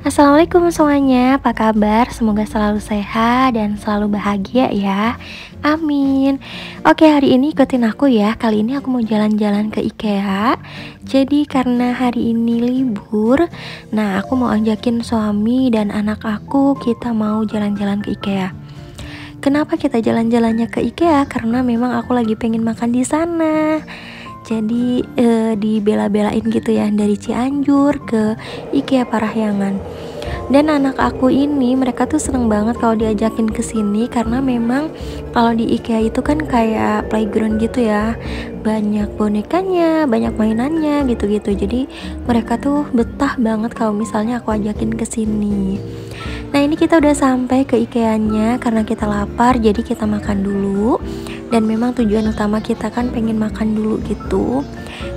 Assalamualaikum semuanya, apa kabar? Semoga selalu sehat dan selalu bahagia ya. Amin. Oke, hari ini ikutin aku ya. Kali ini aku mau jalan-jalan ke IKEA. Jadi karena hari ini libur, nah aku mau ajakin suami dan anak aku, kita mau jalan-jalan ke IKEA. Kenapa kita jalan-jalannya ke IKEA? Karena memang aku lagi pengen makan di sana. Jadi dibela-belain gitu ya, dari Cianjur ke IKEA Parahyangan. Dan anak aku ini, mereka tuh seneng banget kalau diajakin ke sini karena memang kalau di IKEA itu kan kayak playground gitu ya, banyak bonekanya, banyak mainannya gitu-gitu. Jadi mereka tuh betah banget kalau misalnya aku ajakin ke sini. Nah, ini kita udah sampai ke IKEA-nya karena kita lapar, jadi kita makan dulu. Dan memang tujuan utama kita kan pengen makan dulu gitu,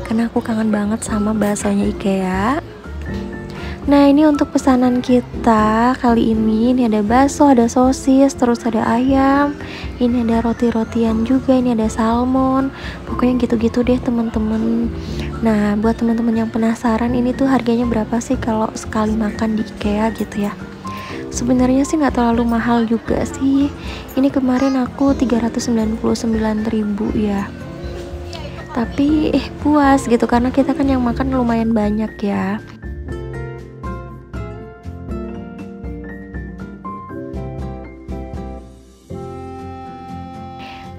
karena aku kangen banget sama baksonya IKEA. Nah, ini untuk pesanan kita kali ini ada bakso, ada sosis, terus ada ayam, ini ada roti-rotian juga, ini ada salmon. Pokoknya gitu-gitu deh teman-teman. Nah, buat teman-teman yang penasaran, ini tuh harganya berapa sih kalau sekali makan di IKEA gitu ya. Sebenarnya sih nggak terlalu mahal juga sih. Ini kemarin aku 399.000 ya. Tapi puas gitu karena kita kan yang makan lumayan banyak ya.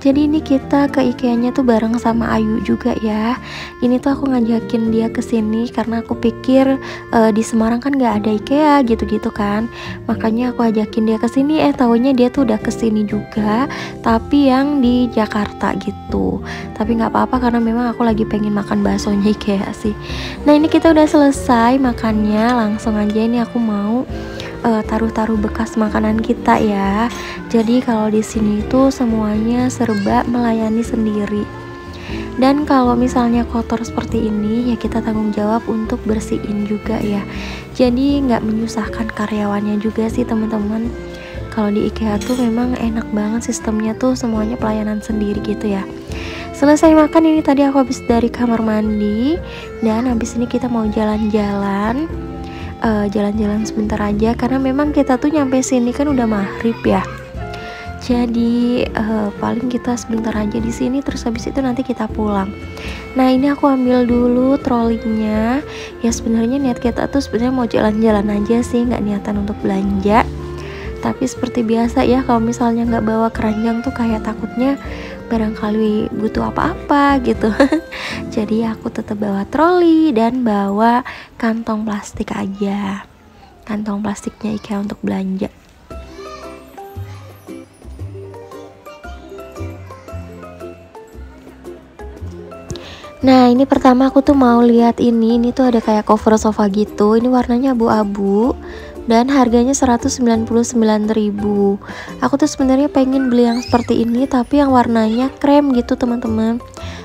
Jadi ini kita ke IKEA-nya tuh bareng sama Ayu juga ya. Ini tuh aku ngajakin dia ke sini karena aku pikir di Semarang kan nggak ada IKEA gitu-gitu kan. Makanya aku ajakin dia ke sini. Taunya dia tuh udah ke sini juga, tapi yang di Jakarta gitu. Tapi nggak apa-apa karena memang aku lagi pengen makan baksonya IKEA sih. Nah, ini kita udah selesai makannya. Langsung aja ini aku mau taruh-taruh bekas makanan kita ya. Jadi kalau di sini itu semuanya serba melayani sendiri. Dan kalau misalnya kotor seperti ini ya kita tanggung jawab untuk bersihin juga ya. Jadi nggak menyusahkan karyawannya juga sih teman-teman. Kalau di IKEA tuh memang enak banget sistemnya tuh, semuanya pelayanan sendiri gitu ya. Selesai makan ini tadi aku habis dari kamar mandi, dan habis ini kita mau jalan-jalan. Jalan-jalan sebentar aja karena memang kita tuh nyampe sini kan udah maghrib ya. Jadi paling kita sebentar aja di sini, terus habis itu nanti kita pulang. Nah, ini aku ambil dulu trolinya. Ya sebenarnya niat kita tuh sebenarnya mau jalan-jalan aja sih, nggak niatan untuk belanja. Tapi seperti biasa ya, kalau misalnya nggak bawa keranjang tuh kayak takutnya barangkali butuh apa-apa gitu. Jadi aku tetap bawa troli dan bawa kantong plastik aja, kantong plastiknya IKEA untuk belanja. Nah, ini pertama aku tuh mau lihat ini tuh ada kayak cover sofa gitu. Ini warnanya abu-abu dan harganya 199.000. Aku tuh sebenarnya pengen beli yang seperti ini tapi yang warnanya krem gitu teman-teman,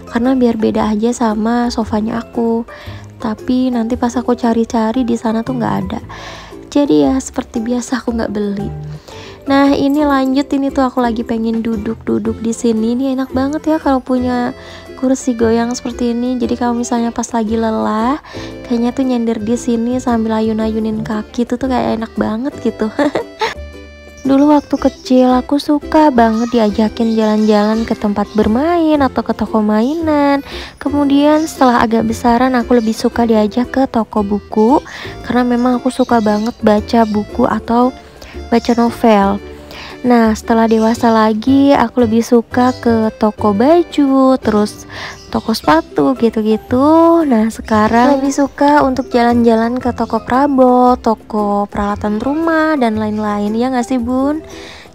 karena biar beda aja sama sofanya aku. Tapi nanti pas aku cari-cari di sana tuh nggak ada. Jadi ya seperti biasa aku nggak beli. Nah, ini lanjut, ini tuh aku lagi pengen duduk-duduk di sini. Ini enak banget ya kalau punya kursi goyang seperti ini. Jadi kalau misalnya pas lagi lelah, kayaknya tuh nyender di sini sambil ayun-ayunin kaki tuh kayak enak banget gitu. Dulu waktu kecil aku suka banget diajakin jalan-jalan ke tempat bermain atau ke toko mainan. Kemudian setelah agak besaran aku lebih suka diajak ke toko buku karena memang aku suka banget baca buku atau baca novel. Nah, setelah dewasa lagi aku lebih suka ke toko baju, terus toko sepatu gitu-gitu. Nah, sekarang lebih suka untuk jalan-jalan ke toko perabot, toko peralatan rumah dan lain-lain. Ya nggak sih Bun?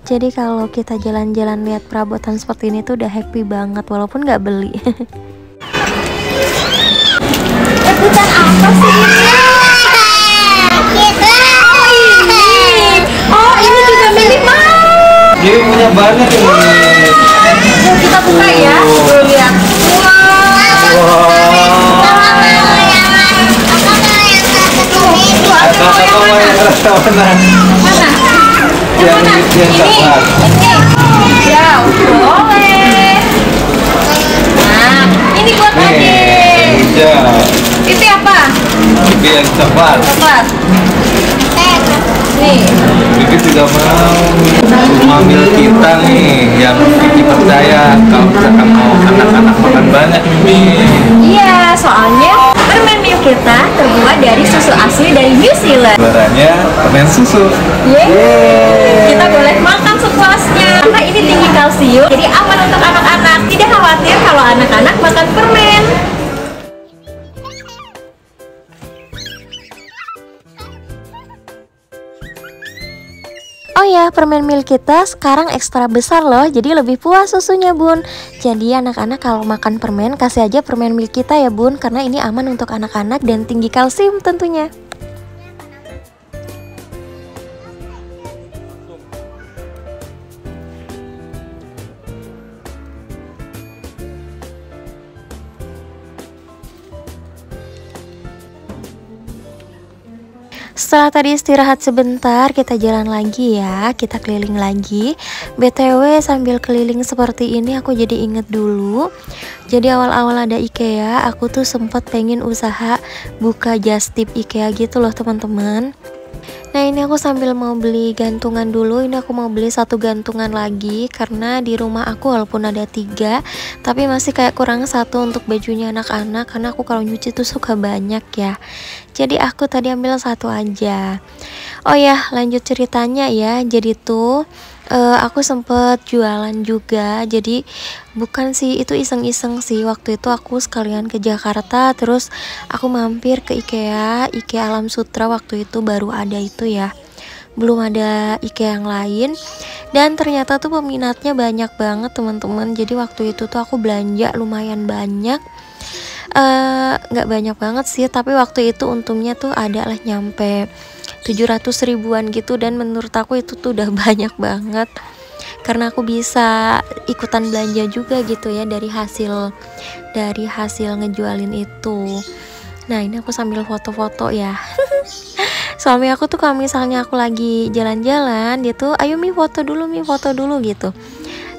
Jadi kalau kita jalan-jalan lihat perabotan seperti ini tuh udah happy banget walaupun nggak beli. Rebutan apa sih ini? Oh, ini juga milik Mas. Jadi punya banyak ini. Yuk kita buka ya. Tuh lihat. Mana? Yang coklat. Ya, boleh. Nah, ini buat Ade. Hijau. Itu apa? Biar coklat. Coklat. Nih. Bibi juga mau rumah mil kita nih, yang Bibi percaya kalau misalkan mau anak-anak makan banyak Bibi. Iya, soalnya permen milk kita terbuat dari susu asli dari New Zealand. Juaranya permen susu. Yeay. Kita boleh makan sepuasnya. Karena ini tinggi kalsium, jadi aman untuk anak-anak. Tidak khawatir kalau anak-anak makan permen. Oh ya, permen milk kita sekarang ekstra besar loh, jadi lebih puas susunya bun. Jadi anak-anak kalau makan permen, kasih aja permen milk kita ya bun, karena ini aman untuk anak-anak dan tinggi kalsium tentunya. Setelah tadi istirahat sebentar, kita jalan lagi ya, kita keliling lagi. BTW sambil keliling seperti ini aku jadi inget dulu. Jadi awal-awal ada IKEA, aku tuh sempet pengen usaha buka just tip IKEA gitu loh teman-teman. Nah ini aku sambil mau beli gantungan dulu. Ini aku mau beli satu gantungan lagi, karena di rumah aku walaupun ada 3, tapi masih kayak kurang satu untuk bajunya anak-anak, karena aku kalau nyuci tuh suka banyak ya. Jadi aku tadi ambil satu aja. Oh ya, lanjut ceritanya ya. Jadi tuh aku sempet jualan juga. Jadi bukan sih, itu iseng-iseng sih. Waktu itu aku sekalian ke Jakarta, terus aku mampir ke IKEA Alam Sutra. Waktu itu baru ada itu ya, belum ada IKEA yang lain. Dan ternyata tuh peminatnya banyak banget teman-teman. Jadi waktu itu tuh aku belanja lumayan banyak. Nggak banyak banget sih, tapi waktu itu untungnya tuh ada lah nyampe 700 ribuan gitu. Dan menurut aku itu tuh udah banyak banget, karena aku bisa ikutan belanja juga gitu ya dari hasil ngejualin itu. Nah ini aku sambil foto-foto ya. Suami aku tuh kalau misalnya aku lagi jalan-jalan, dia tuh ayo Mi foto dulu gitu.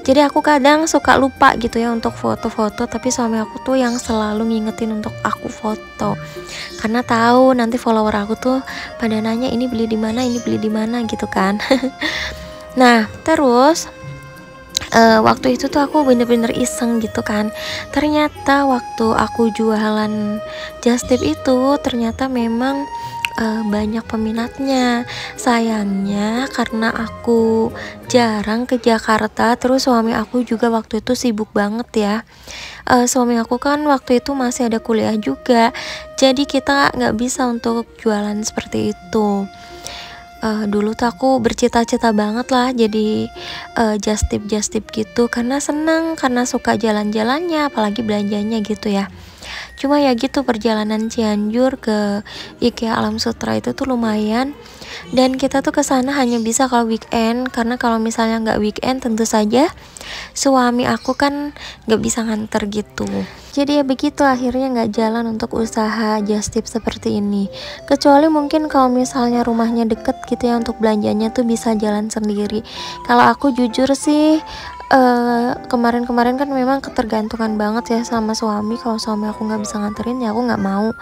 Jadi aku kadang suka lupa gitu ya untuk foto-foto, tapi suami aku tuh yang selalu ngingetin untuk aku foto, karena tahu nanti follower aku tuh pada nanya ini beli di mana gitu kan. Nah terus waktu itu tuh aku bener-bener iseng gitu kan. Ternyata waktu aku jualan just tip itu ternyata memang banyak peminatnya. Sayangnya karena aku jarang ke Jakarta, terus suami aku juga waktu itu sibuk banget ya. Suami aku kan waktu itu masih ada kuliah juga, jadi kita nggak bisa untuk jualan seperti itu. Dulu tuh aku bercita-cita banget lah jadi just tip gitu, karena seneng, karena suka jalan-jalannya, apalagi belanjanya gitu ya. Cuma ya gitu, perjalanan Cianjur ke IKEA Alam Sutra itu tuh lumayan, dan kita tuh kesana hanya bisa kalau weekend, karena kalau misalnya nggak weekend tentu saja suami aku kan nggak bisa nganter gitu. Jadi ya begitu, akhirnya nggak jalan untuk usaha just tip seperti ini. Kecuali mungkin kalau misalnya rumahnya deket gitu ya, untuk belanjanya tuh bisa jalan sendiri. Kalau aku jujur sih kemarin-kemarin kan memang ketergantungan banget ya sama suami. Kalau suami aku nggak bisa nganterin ya aku nggak mau.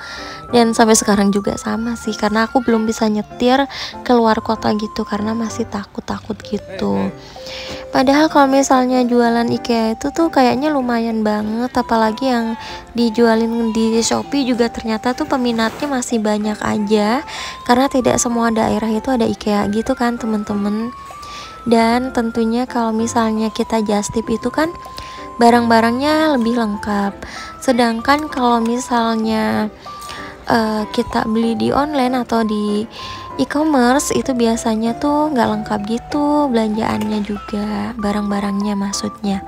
Dan sampai sekarang juga sama sih, karena aku belum bisa nyetir keluar kota gitu, karena masih takut gitu. Padahal kalau misalnya jualan IKEA itu tuh kayaknya lumayan banget, apalagi yang dijualin di Shopee juga ternyata tuh peminatnya masih banyak aja, karena tidak semua daerah itu ada IKEA gitu kan temen-temen. Dan tentunya kalau misalnya kita just tip itu kan barang-barangnya lebih lengkap. Sedangkan kalau misalnya kita beli di online atau di e-commerce itu biasanya tuh nggak lengkap gitu belanjaannya juga, barang-barangnya maksudnya.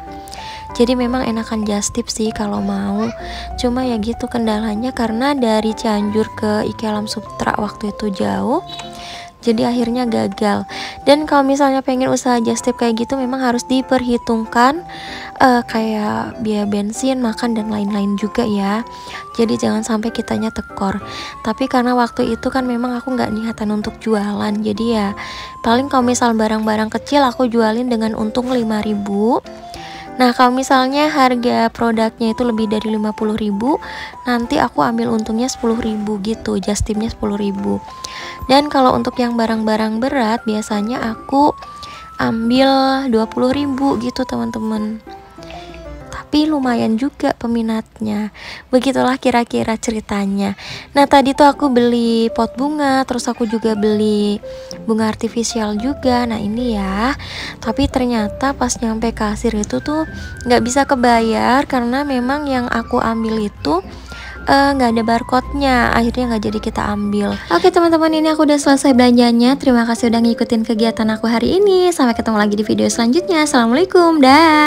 Jadi memang enakan just tip sih kalau mau. Cuma ya gitu kendalanya, karena dari Cianjur ke IKEA Alam Sutra waktu itu jauh, jadi akhirnya gagal. Dan kalau misalnya pengen usaha just tip kayak gitu memang harus diperhitungkan kayak biaya bensin, makan dan lain-lain juga ya. Jadi jangan sampai kitanya tekor. Tapi karena waktu itu kan memang aku nggak niatan untuk jualan, jadi ya paling kalau misal barang-barang kecil aku jualin dengan untung 5.000. Nah, kalau misalnya harga produknya itu lebih dari 50.000, nanti aku ambil untungnya 10.000 gitu, just tipnya 10.000. Dan kalau untuk yang barang-barang berat biasanya aku ambil 20.000 gitu teman-teman. Tapi lumayan juga peminatnya. Begitulah kira-kira ceritanya. Nah, tadi tuh aku beli pot bunga, terus aku juga beli bunga artifisial juga. Nah, ini ya. Tapi ternyata pas nyampe kasir itu tuh nggak bisa kebayar karena memang yang aku ambil itu nggak ada barcode-nya, akhirnya nggak jadi kita ambil. Oke teman-teman, ini aku udah selesai belanjanya. Terima kasih udah ngikutin kegiatan aku hari ini. Sampai ketemu lagi di video selanjutnya. Assalamualaikum, dah.